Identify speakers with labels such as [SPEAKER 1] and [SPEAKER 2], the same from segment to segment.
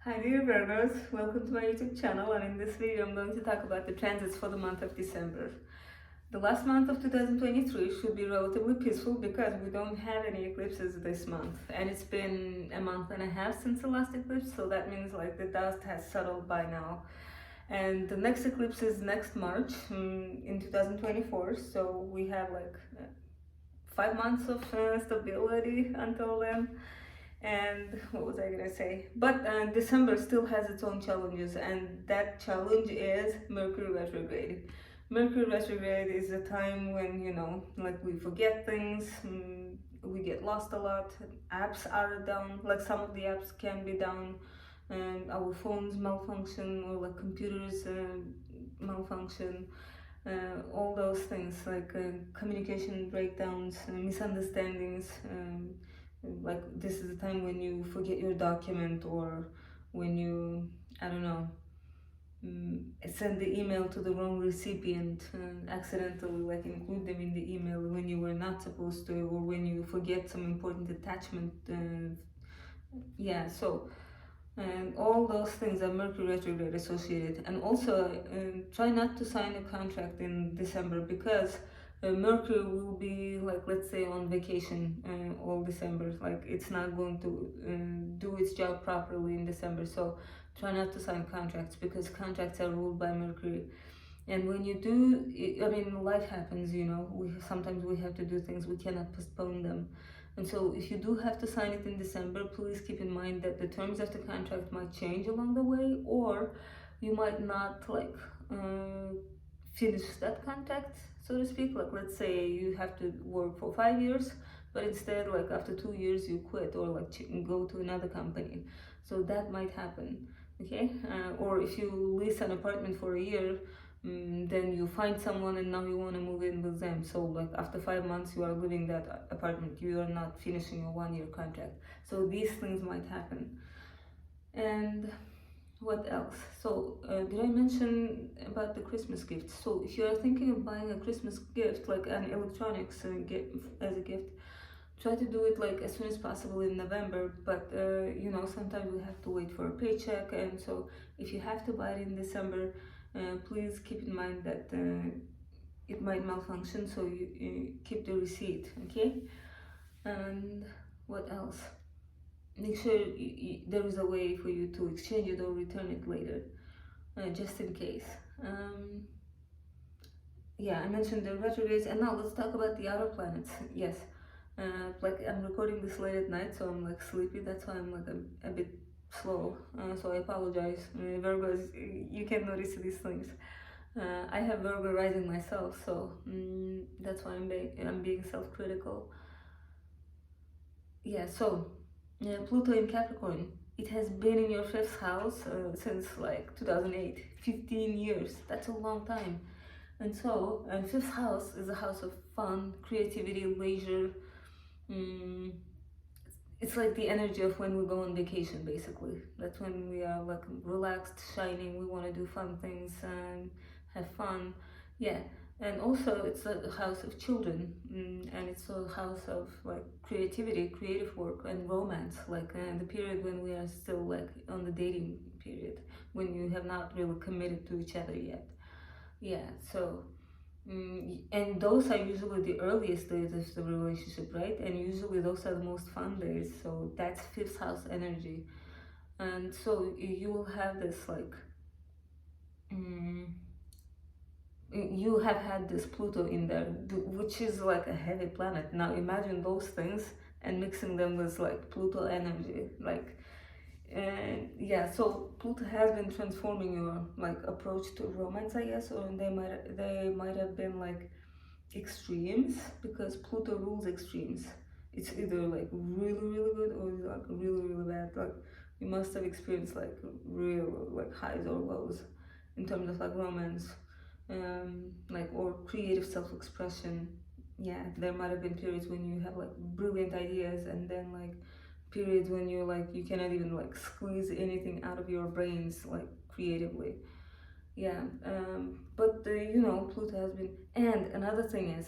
[SPEAKER 1] Hi dear Virgos, welcome to my YouTube channel, and in this video I'm going to talk about the transits for the month of December. The last month of 2023 should be relatively peaceful because we don't have any eclipses this month, and it's been a month and a half since the last eclipse, so that means like the dust has settled by now. And the next eclipse is next March in 2024, so we have like 5 months of stability until then. And what was I gonna say? But December still has its own challenges, and that challenge is Mercury retrograde. Mercury retrograde is a time when, like we forget things, we get lost a lot, apps are down, like some of the apps can be down, and our phones malfunction, or like computers malfunction, all those things like communication breakdowns, misunderstandings. Like this is the time when you forget your document, or when you, I don't know, send the email to the wrong recipient and accidentally like include them in the email when you were not supposed to, or when you forget some important attachment. So and all those things are Mercury retrograde associated. And also try not to sign a contract in December, because Mercury will be, like, let's say on vacation all December. Like it's not going to do its job properly in December. So try not to sign contracts, because contracts are ruled by Mercury. And when you do, I mean, life happens, sometimes we have to do things, we cannot postpone them. And so if you do have to sign it in December, please keep in mind that the terms of the contract might change along the way, or you might not finish that contract, so to speak. Like let's say you have to work for 5 years, but instead like after 2 years you quit, or like go to another company. So that might happen, okay? Or if you lease an apartment for a year, then you find someone and now you want to move in with them. So like after 5 months you are leaving that apartment, you are not finishing your 1 year contract. So these things might happen. And what else? So did I mention about the Christmas gift? So if you are thinking of buying a Christmas gift, like an electronics as a gift, try to do it like as soon as possible in November. But sometimes we have to wait for a paycheck, and so if you have to buy it in December, please keep in mind that it might malfunction, so you keep the receipt, okay? And what else? Make sure there is a way for you to exchange it or return it later, just in case. Yeah, I mentioned the retrogrades, and now let's talk about the outer planets. Yes, like I'm recording this late at night, so I'm like sleepy. That's why I'm like a bit slow. So I apologize. Virgos, you can notice these things. I have Virgo rising myself, so that's why I'm being self-critical. Yeah, so Pluto in Capricorn. It has been in your fifth house since like 2008, 15 years. That's a long time. And so, fifth house is a house of fun, creativity, leisure. Mm, it's like the energy of when we go on vacation, basically. That's when we are like relaxed, shining. We want to do fun things and have fun. Yeah. And also, it's a house of children, and it's a house of like creativity, creative work, and romance. Like the period when we are still like on the dating period, when you have not really committed to each other yet. Yeah, so and those are usually the earliest days of the relationship, right? And usually those are the most fun days. So that's fifth house energy, and so you will have this like you have had this Pluto in there, which is like a heavy planet. Now imagine those things and mixing them with like Pluto energy, like. And yeah, so Pluto has been transforming your like approach to romance, I guess, or they might have been like extremes, because Pluto rules extremes. It's either like really really good, or like really really bad. Like you must have experienced like real like highs or lows in terms of like romance, like, or creative self-expression. Yeah, there might have been periods when you have like brilliant ideas, and then like periods when you're like you cannot even like squeeze anything out of your brains like creatively. Yeah, but Pluto has been. And another thing is,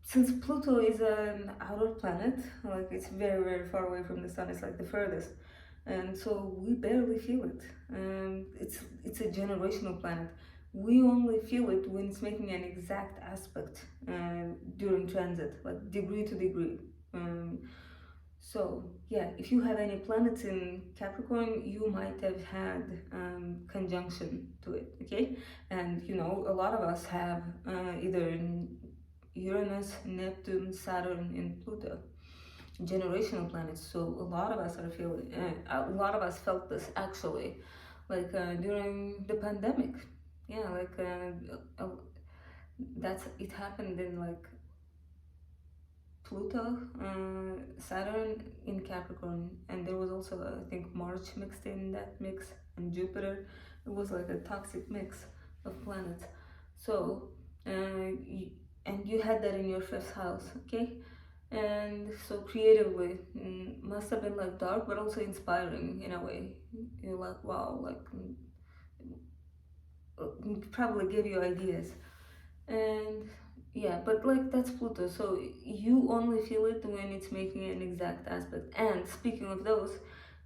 [SPEAKER 1] since Pluto is an outer planet, like it's very very far away from the sun, it's like the furthest. and so we barely feel it. It's a generational planet. We only feel it when it's making an exact aspect during transit, like degree to degree. Um, so yeah, if you have any planets in Capricorn, you might have had conjunction to it. Okay, and you know a lot of us have either in Uranus, Neptune, Saturn, and Pluto, generational planets. So a lot of us are feeling. A lot of us felt this actually, like during the pandemic. Yeah, like that's it happened in like Pluto, Saturn in Capricorn, and there was also I think March mixed in that mix, and Jupiter. It was like a toxic mix of planets. So, y and you had that in your fifth house, okay? And so creatively, must have been like dark, but also inspiring in a way. You're like, wow, like probably give you ideas. And yeah, but like that's Pluto, so you only feel it when it's making an exact aspect. And speaking of those,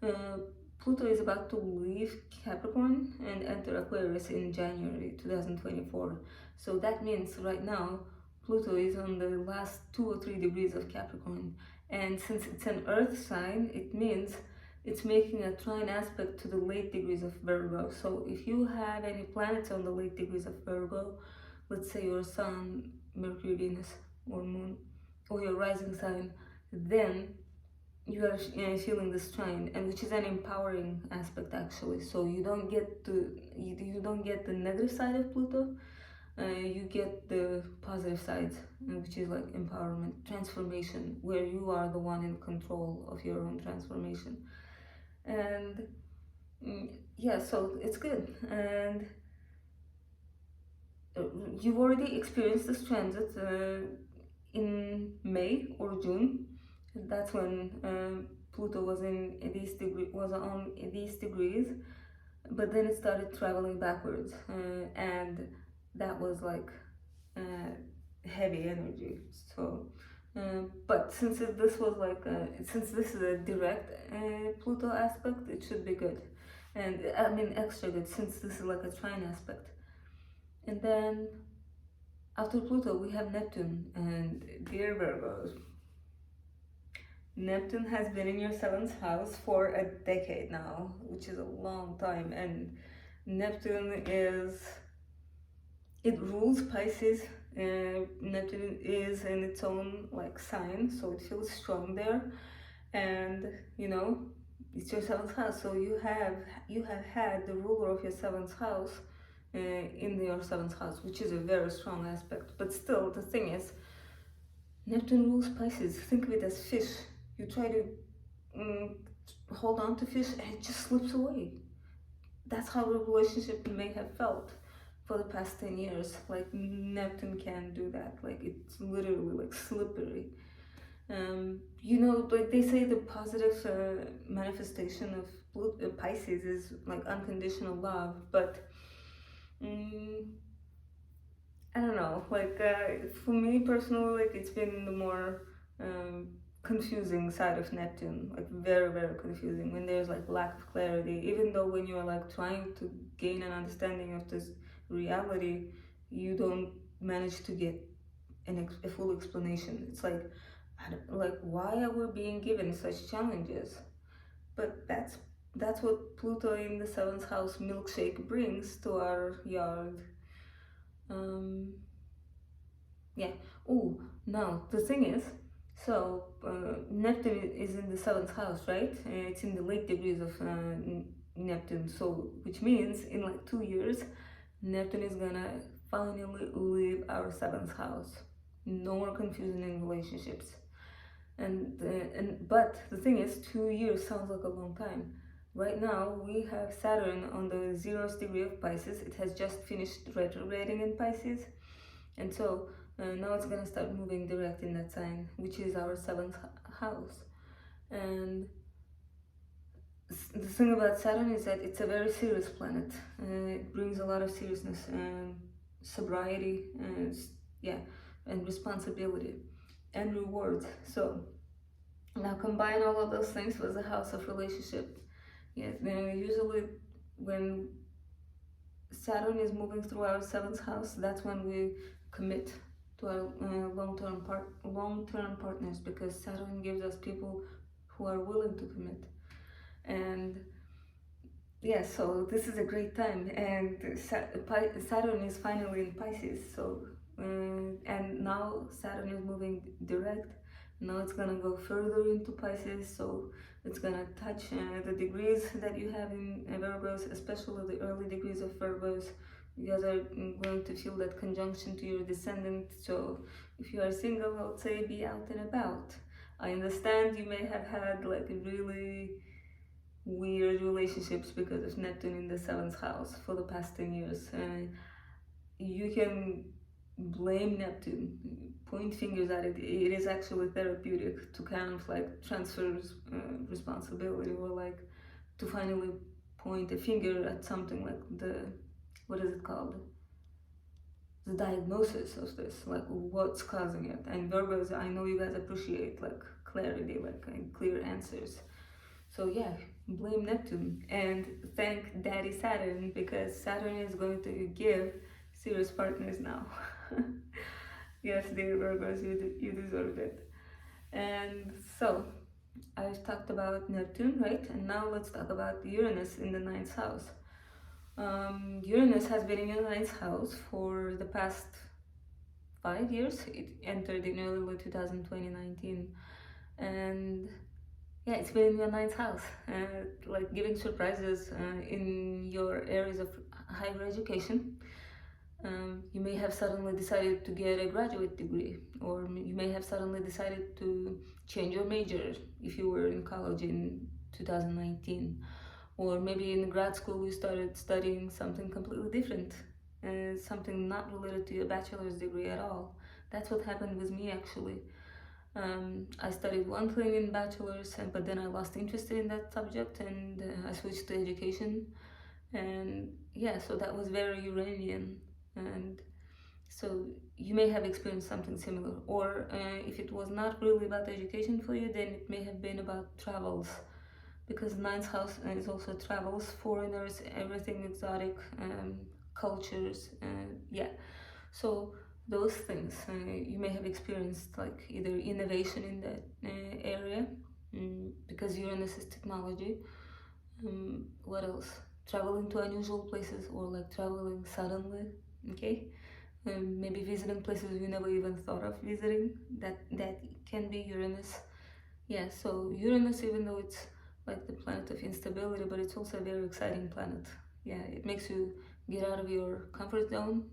[SPEAKER 1] uh, Pluto is about to leave Capricorn and enter Aquarius in January 2024. So that means right now Pluto is on the last 2 or 3 degrees of Capricorn, and since it's an earth sign, it means it's making a trine aspect to the late degrees of Virgo. So if you have any planets on the late degrees of Virgo, let's say your sun, Mercury, Venus, or Moon, or your rising sign, then you are feeling this trine, and which is an empowering aspect actually. So you don't get the negative side of Pluto. You get the positive side, which is like empowerment, transformation, where you are the one in control of your own transformation. And yeah, so it's good. And you've already experienced this transit in May or June. That's when Pluto was on these degrees, but then it started traveling backwards, and that was like uh, heavy energy. So, but since this is a direct Pluto aspect, it should be good, and I mean extra good since this is like a trine aspect. And then after Pluto, we have Neptune, and dear Virgos, Neptune has been in your seventh house for a decade now, which is a long time. And Neptune is, it rules Pisces. Neptune is in its own like sign, so it feels strong there. And you know, it's your seventh house, so you have had the ruler of your seventh house in your seventh house, which is a very strong aspect. But still, the thing is, Neptune rules Pisces. Think of it as fish. You try to mm, hold on to fish and it just slips away. That's how the relationship may have felt for the past 10 years. Like Neptune can do that. Like it's literally like slippery. You know, like they say the positive manifestation of Pisces is like unconditional love, but mm, I don't know, like for me personally, like it's been the more um, confusing side of Neptune, like very, very confusing when there's like lack of clarity. Even though when you're like trying to gain an understanding of this reality, you don't manage to get a full explanation. It's like, like why are we being given such challenges? But that's what Pluto in the seventh house milkshake brings to our yard. Um, Yeah. Oh, now the thing is, so Neptune is in the seventh house, right? It's in the late degrees of Neptune. So, which means in like 2 years, Neptune is gonna finally leave our seventh house. No more confusion in relationships. And but the thing is, 2 years sounds like a long time. Right now, we have Saturn on the 0th degree of Pisces. It has just finished retrograding in Pisces, and so now it's gonna start moving direct in that sign, which is our seventh house. And the thing about Saturn is that it's a very serious planet. It brings a lot of seriousness and sobriety and yeah, and responsibility and reward. So now combine all of those things with the house of relationship. Yes, usually when Saturn is moving through our seventh house, that's when we commit to our long-term partners, because Saturn gives us people who are willing to commit. And yeah, so this is a great time, and Saturn is finally in Pisces. So and now Saturn is moving direct. Now it's gonna go further into Pisces, so it's gonna touch the degrees that you have in Virgos, especially the early degrees of Virgos. You guys are going to feel that conjunction to your descendant. So if you are single, I would say be out and about. I understand you may have had like a really weird relationships because of Neptune in the seventh house for the past 10 years. You can blame Neptune, point fingers at it. It is actually therapeutic to kind of like transfer responsibility, or like to finally point a finger at something, like what is it called? The diagnosis of this, like what's causing it. And Virgos, I know you guys appreciate like clarity, like clear answers. So yeah, blame Neptune and thank Daddy Saturn, because Saturn is going to give serious partners now. Yes, dear Virgos, you deserve it. And so I've talked about Neptune, right? And now let's talk about Uranus in the ninth house. Uranus has been in your ninth house for the past 5 years. It entered in early 2019, and yeah, it's been in your ninth house, like giving surprises in your areas of higher education. You may have suddenly decided to get a graduate degree, or you may have suddenly decided to change your major if you were in college in 2019. Or maybe in grad school you started studying something completely different, something not related to your bachelor's degree at all. That's what happened with me actually. I studied one thing in bachelor's, but then I lost interest in that subject, and I switched to education. And yeah, so that was very Uranian. And so you may have experienced something similar. Or if it was not really about education for you, then it may have been about travels, because ninth house is also travels, foreigners, everything exotic, cultures, yeah. So those things you may have experienced, like either innovation in that area, because Uranus is technology. What else? Traveling to unusual places, or like traveling suddenly, okay? Maybe visiting places you never even thought of visiting. That can be Uranus. Yeah, so Uranus, even though it's like the planet of instability, but it's also a very exciting planet. Yeah, it makes you get out of your comfort zone,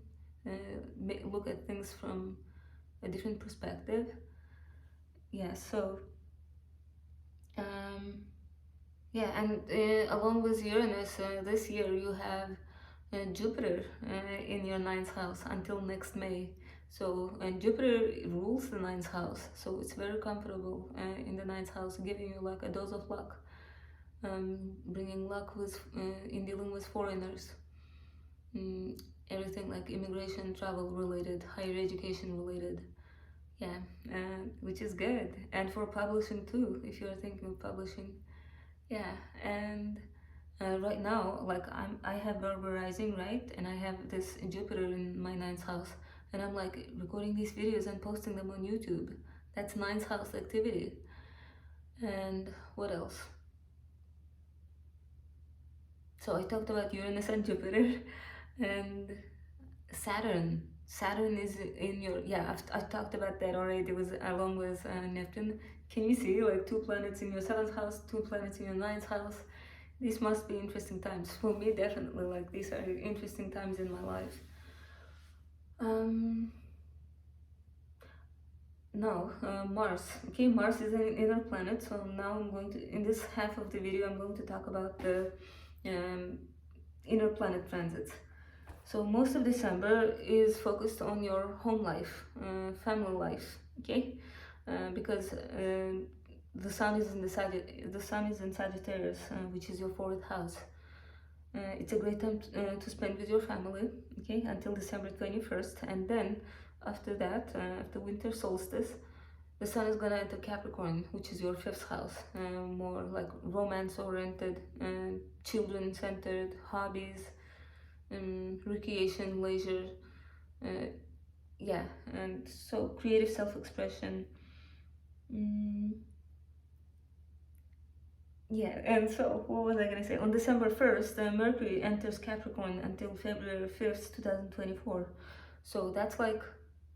[SPEAKER 1] look at things from a different perspective. Yeah, so um, yeah, and along with Uranus, this year you have Jupiter in your ninth house until next May. So, and Jupiter rules the ninth house, so it's very comfortable in the ninth house, giving you like a dose of luck, bringing luck with in dealing with foreigners, everything like immigration, travel related, higher education related. Yeah, which is good, and for publishing too, if you are thinking of publishing. Yeah, and right now, like I have Virgo rising, right, and I have this Jupiter in my ninth house, and I'm like recording these videos and posting them on YouTube. That's ninth house activity. And what else? So I talked about Uranus and Jupiter, and Saturn. Saturn is in your, yeah, I've talked about that already. It was along with Neptune. Can you see like two planets in your seventh house, two planets in your ninth house? These must be interesting times for me. Definitely, like these are interesting times in my life. Now Mars. Okay, Mars is an inner planet. So now I'm going to, in this half of the video, I'm going to talk about the inner planet transits. So most of December is focused on your home life, family life. Okay, because the sun is in the sun is in Sagittarius, which is your fourth house. It's a great time to spend with your family, okay, until December 21st, and then after that, after winter solstice, The sun is gonna enter Capricorn, which is your fifth house, more like romance oriented, children centered, hobbies, recreation, leisure, uh, yeah, and so creative self expression. Mm, yeah, and so what was I gonna say? On December 1st, Mercury enters Capricorn until February 5th, 2024. So that's like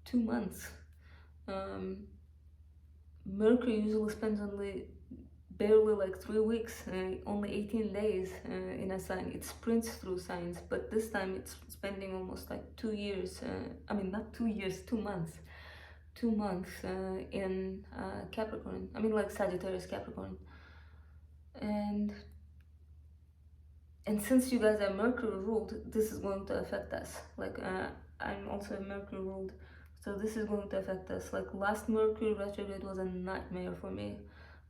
[SPEAKER 1] 2 months. Um, Mercury usually spends only barely like 3 weeks, only 18 days in a sign. It sprints through signs, but this time it's spending almost like 2 years. I mean, not 2 years, 2 months. 2 months in Capricorn. I mean, like Sagittarius Capricorn. And since you guys are Mercury ruled, this is going to affect us. Like I'm also Mercury ruled, so this is going to affect us. Like last Mercury retrograde was a nightmare for me.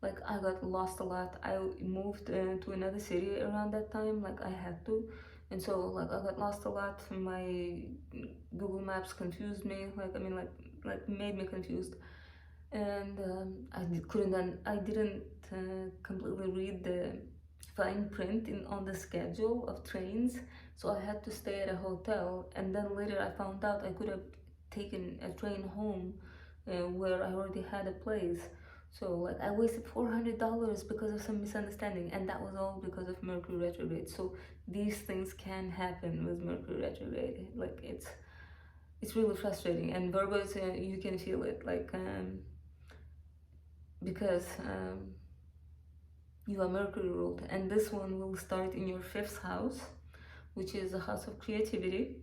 [SPEAKER 1] Like I got lost a lot. I moved to another city around that time. Like I had to, and so like I got lost a lot. My Google Maps confused me. Like I mean like made me confused, and I didn't completely read the fine print on the schedule of trains, so I had to stay at a hotel. And then later I found out I could have taken a train home, where I already had a place. So like I wasted $400 because of some misunderstanding, and that was all because of Mercury retrograde. So these things can happen with Mercury retrograde. Like it's really frustrating, and Virgos, you can feel it, like because you are Mercury ruled, and this one will start in your fifth house, which is the house of creativity,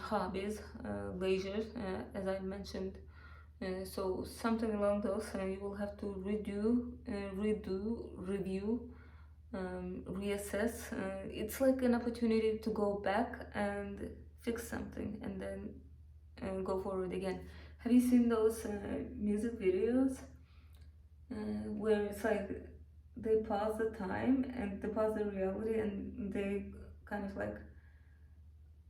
[SPEAKER 1] hobbies, leisure, as I mentioned. So something along those, you will have to review, reassess. It's like an opportunity to go back and fix something, and then go forward again. Have you seen those music videos where it's like they pause the time and they pause the reality and they kind of like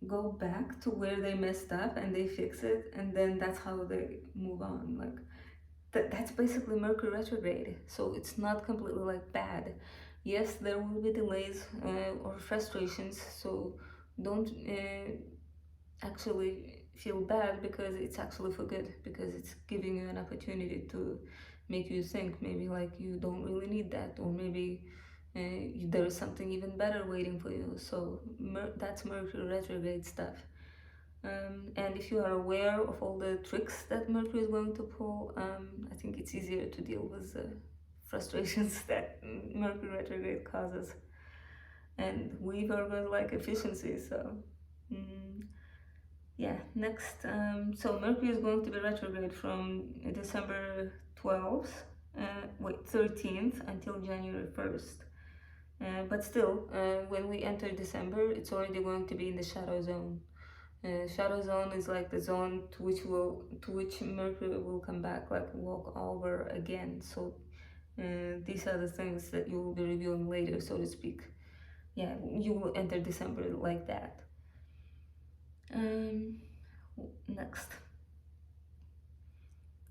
[SPEAKER 1] go back to where they messed up and they fix it, and then that's how they move on. Like that's basically Mercury retrograde. So it's not completely like bad. Yes, there will be delays or frustrations, so don't actually feel bad, because it's actually for good, because it's giving you an opportunity to make you think maybe like you don't really need that, or maybe there is something even better waiting for you. So that's Mercury retrograde stuff. And if you are aware of all the tricks that Mercury is going to pull, I think it's easier to deal with the frustrations that Mercury retrograde causes. And we Virgos like efficiency, so yeah. Next, so Mercury is going to be retrograde from December 12th, 13th until January 1st. But still, when we enter December, it's already going to be in the shadow zone. Shadow zone is like the zone to which Mercury will come back, like walk over again. So these are the things that you will be reviewing later, so to speak. Yeah, you will enter December like that. Next,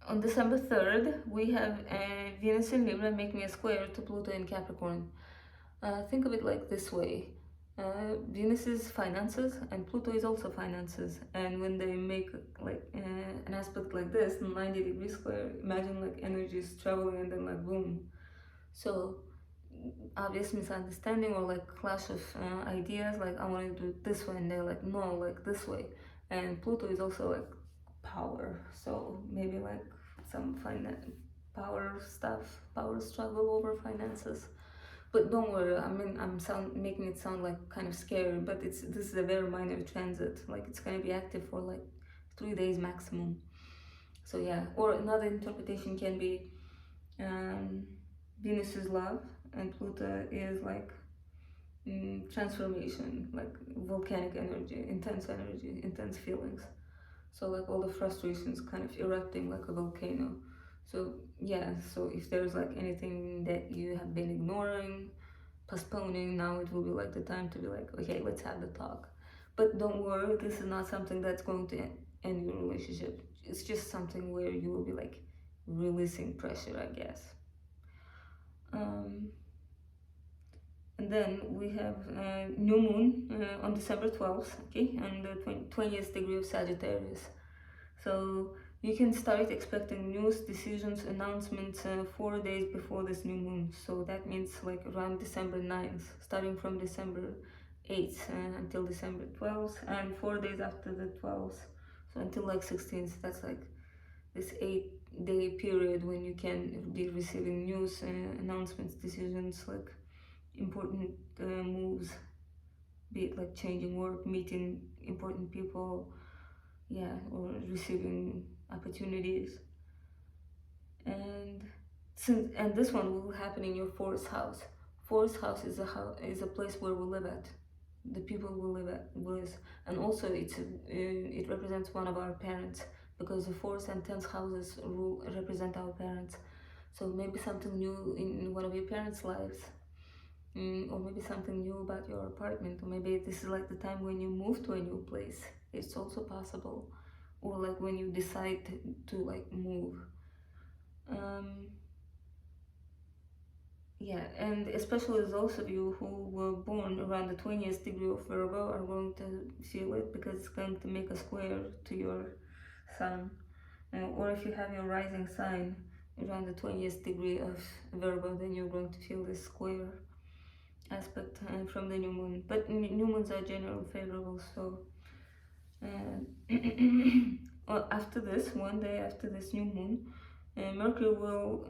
[SPEAKER 1] on December 3rd, we have Venus in Libra making a square to Pluto in Capricorn. Think of it like this way. Venus is finances and Pluto is also finances, and when they make like an aspect like this, 90-degree square, imagine like energies traveling and then like boom. So obvious misunderstanding or like clash of ideas, like I want to do it this way and they're like no, like this way. And Pluto is also like power, so maybe like some power stuff, power struggle over finances. But don't worry, I mean I'm making it sound like kind of scary, but this is a very minor transit. Like it's gonna be active for like 3 days maximum. So yeah, or another interpretation can be Venus is love and Pluto is like transformation, like volcanic energy, intense feelings. So like all the frustrations kind of erupting like a volcano. So yeah, so if there's like anything that you have been ignoring, postponing, now it will be like the time to be like, okay, let's have the talk. But don't worry, this is not something that's going to end your relationship. It's just something where you will be like releasing pressure, I guess. Um, and then we have new moon on December 12th, okay, and the 20th degree of Sagittarius. So you can start expecting news, decisions, announcements 4 days before this new moon. So that means like around December 9th, starting from December 8th until December 12th, and 4 days after the 12th, so until like 16th. That's like this 8-day period when you can be receiving news, announcements, decisions, like important moves, be it like changing work, meeting important people, yeah, or receiving opportunities. And this one will happen in your fourth house. Fourth house is a place where we live at, the people we live at with, and also it represents one of our parents, because the fourth and 10th houses represent our parents. So maybe something new in one of your parents' lives, or maybe something new about your apartment, or maybe this is like the time when you move to a new place. It's also possible, or like when you decide to like move. Yeah, and especially those of you who were born around the 20th degree of Virgo are going to feel it, because it's going to make a square to your sun. Or if you have your rising sign around the 20th degree of Virgo, then you're going to feel this square aspect from the new moon. But new moons are generally favorable, so well, after this, one day after this new moon, Mercury will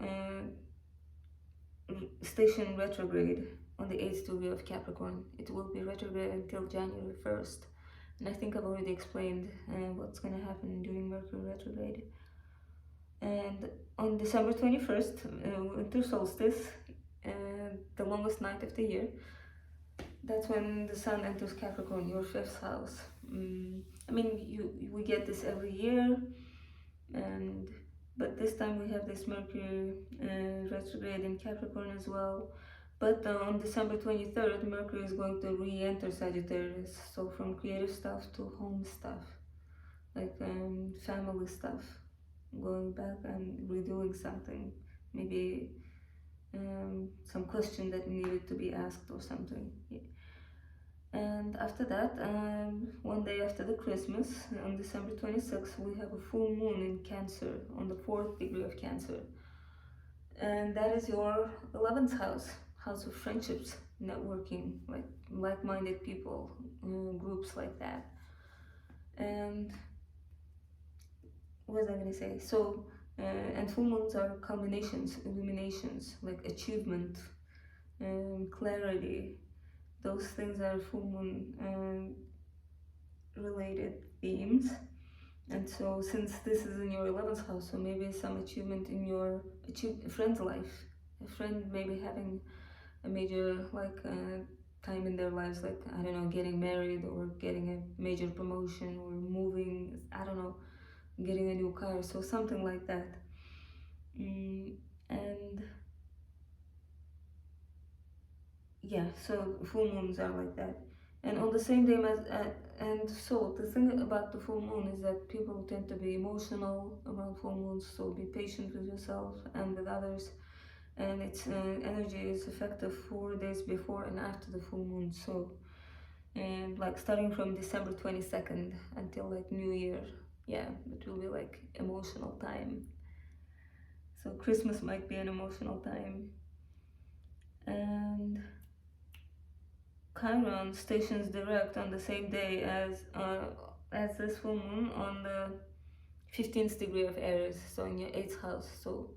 [SPEAKER 1] station retrograde on the 8th degree of Capricorn. It will be retrograde until January 1st. And I think I've already explained what's going to happen during Mercury retrograde. And on December 21st, winter solstice, the longest night of the year, that's when the sun enters Capricorn, your 5th house. I mean, we get this every year, but this time we have this Mercury retrograde in Capricorn as well. But on December 23rd, Mercury is going to re-enter Sagittarius. So from creative stuff to home stuff, like family stuff, going back and redoing something. Maybe some question that needed to be asked or something. Yeah. And after that, one day after the Christmas, on December 26th, we have a full moon in Cancer, on the 4th degree of Cancer. And that is your 11th house, house of friendships, networking, like like-minded people, groups like that. And what was I going to say? So, and full moons are combinations, illuminations, like achievement, clarity. Those things are full moon related themes. And so since this is in your 11th house, so maybe some achievement in your friend's life, a friend maybe having a major like time in their lives, like I don't know, getting married or getting a major promotion or moving, I don't know, getting a new car, so something like that. And yeah, so full moons are like that. And on the same day and so the thing about the full moon is that people tend to be emotional around full moons, so be patient with yourself and with others. And its energy is effective 4 days before and after the full moon. So, and like starting from December 22nd until like New Year, yeah, it will be like emotional time. So Christmas might be an emotional time. And Chiron stations direct on the same day as this full moon on the 15th degree of Aries, so in your 8th house. So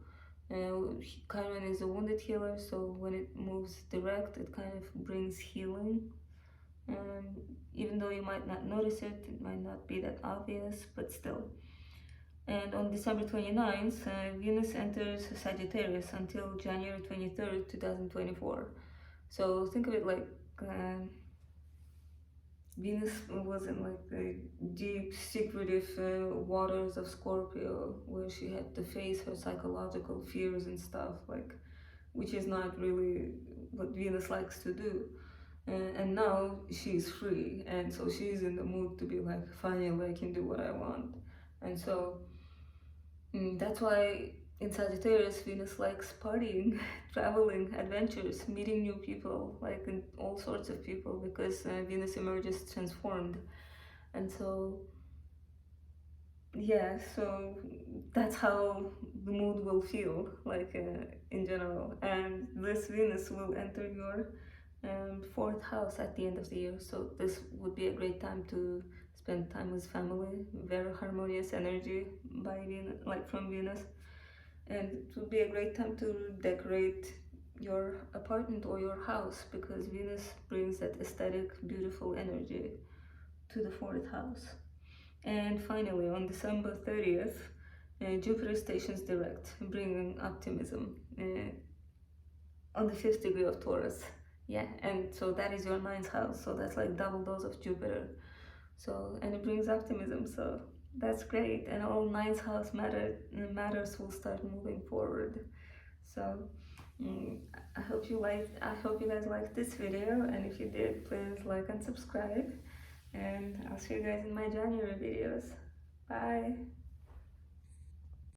[SPEAKER 1] Chiron is a wounded healer, so when it moves direct, it kind of brings healing. Even though you might not notice it, it might not be that obvious, but still. And on December 29th, Venus enters Sagittarius until January 23rd, 2024. So think of it like Venus was in like the deep, secretive waters of Scorpio, where she had to face her psychological fears and stuff, like, which is not really what Venus likes to do. And now she's free, and so she's in the mood to be like, finally I can do what I want. And so that's why In Sagittarius, Venus likes partying, traveling, adventures, meeting new people, like in all sorts of people, because Venus emerges transformed. And so, yeah, so that's how the mood will feel, like in general. And this Venus will enter your fourth house at the end of the year. So this would be a great time to spend time with family. Very harmonious energy by Venus, like from Venus. And it would be a great time to decorate your apartment or your house, because Venus brings that aesthetic, beautiful energy to the fourth house. And finally, on December 30th, Jupiter stations direct, bringing optimism on the fifth degree of Taurus. Yeah, and so that is your ninth house, so that's like double dose of Jupiter. So, and it brings optimism, so that's great. And all ninth house matters will start moving forward. So, mm, I hope you guys liked this video, and if you did, please like and subscribe. And I'll see you guys in my January videos. Bye.